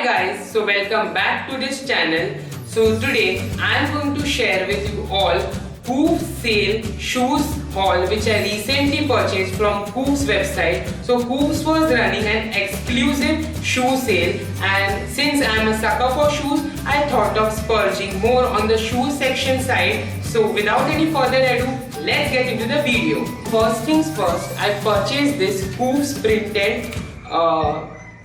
guys, so welcome back to this channel. So today I am going to share with you all Hoops sale shoes haul which I recently purchased from Hoops website. So Hoops was running an exclusive shoe sale, and since I am a sucker for shoes, I thought of splurging more on the shoe section side. So without any further ado, let's get into the video. First things first, I purchased this Hoops printed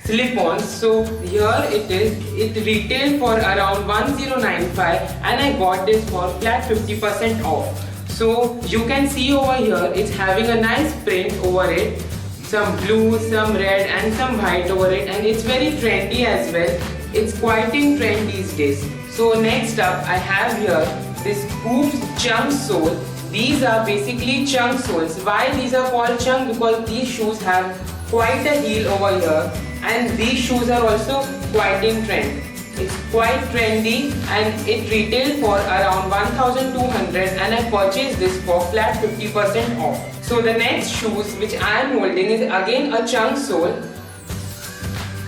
slip-ons. So here it is. It retailed for around 1095 and I got this for flat 50% off. So you can see over here it's having a nice print over it, some blue, some red and some white over it, and it's very trendy as well. It's quite in trend these days. So next up I have here this Hoops chunk sole. These are basically chunk soles. Why these are called chunk? Because these shoes have quite a heel over here, and these shoes are also quite in trend. It's quite trendy and it retailed for around 1200 and I purchased this for flat 50% off. So the next shoes which I am holding is again a chunk sole.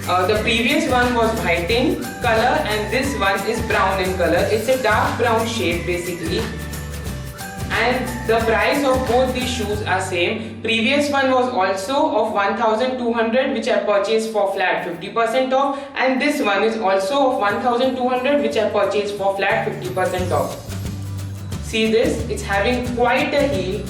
The previous one was white in color and this one is brown in color. It's a dark brown shade basically. And the price of both these shoes are same. Previous one was also of 1200 which I purchased for flat 50% off, and this one is also of 1200 which I purchased for flat 50% off. See this? It's having quite a heel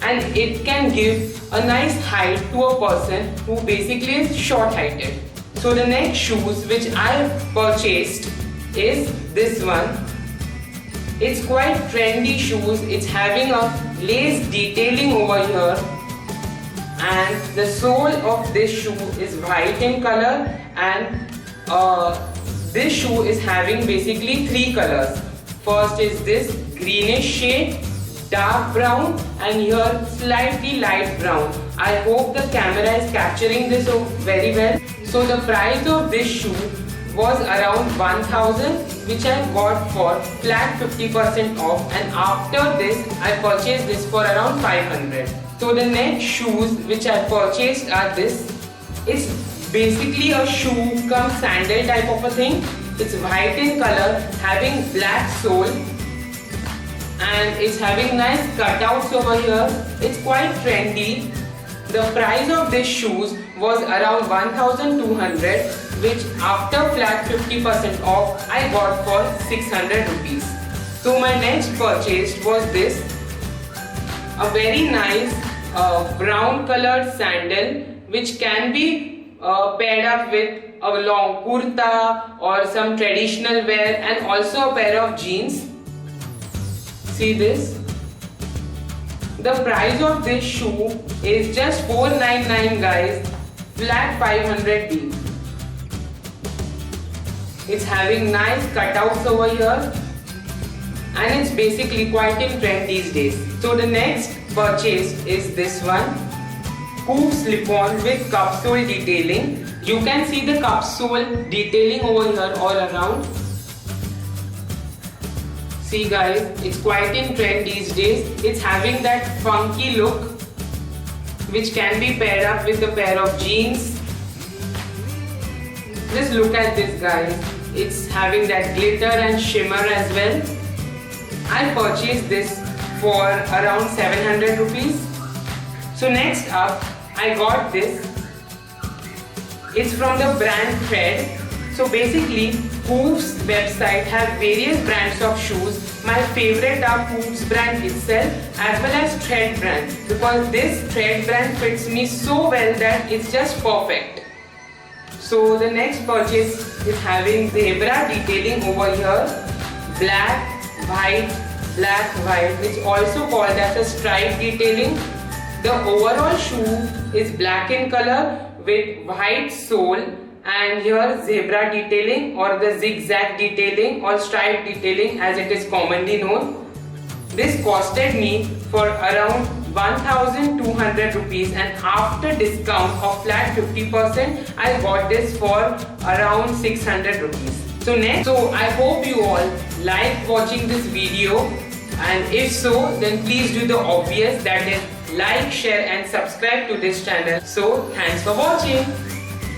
and it can give a nice height to a person who basically is short heighted. So the next shoes which I purchased is this one. It's quite trendy shoes. It's having a lace detailing over here, and the sole of this shoe is white in color, and this shoe is having basically three colors. First is this greenish shade, dark brown, and here slightly light brown. I hope the camera is capturing this very well. So the price of this shoe was around 1000 which I got for flat 50% off, and after this I purchased this for around 500. So the next shoes which I purchased are this. It's basically a shoe cum sandal type of a thing. It's white in color, having black sole, and it's having nice cutouts over here. It's quite trendy. The price of these shoes was around 1200, which after flat 50% off I got for 600 rupees. So my next purchase was this, a very nice brown colored sandal which can be paired up with a long kurta or some traditional wear, and also a pair of jeans. See this? The price of this shoe is just 499 guys, flat 500 It's having nice cutouts over here and it's basically quite in trend these days. So the next purchase is this one, Hoops slip-on with capsule detailing. You can see the capsule detailing over here all around. See guys, it's quite in trend these days. It's having that funky look which can be paired up with a pair of jeans. Just look at this guys. It's having that glitter and shimmer as well. I purchased this for around 700 rupees. So next up, I got this. It's from the brand Thread. So basically, Hoops website have various brands of shoes. My favorite are Hoops brand itself as well as Thread brand, because this Thread brand fits me so well that it's just perfect. So the next purchase is having zebra detailing over here, black, white, which also called as a stripe detailing. The overall shoe is black in color with white sole, and here zebra detailing or the zigzag detailing or stripe detailing as it is commonly known. This costed me for around 1200 rupees, and after discount of flat 50% I got this for around 600 rupees. So I hope you all like watching this video, and if so then please do the obvious, that is like, share and subscribe to this channel. So thanks for watching.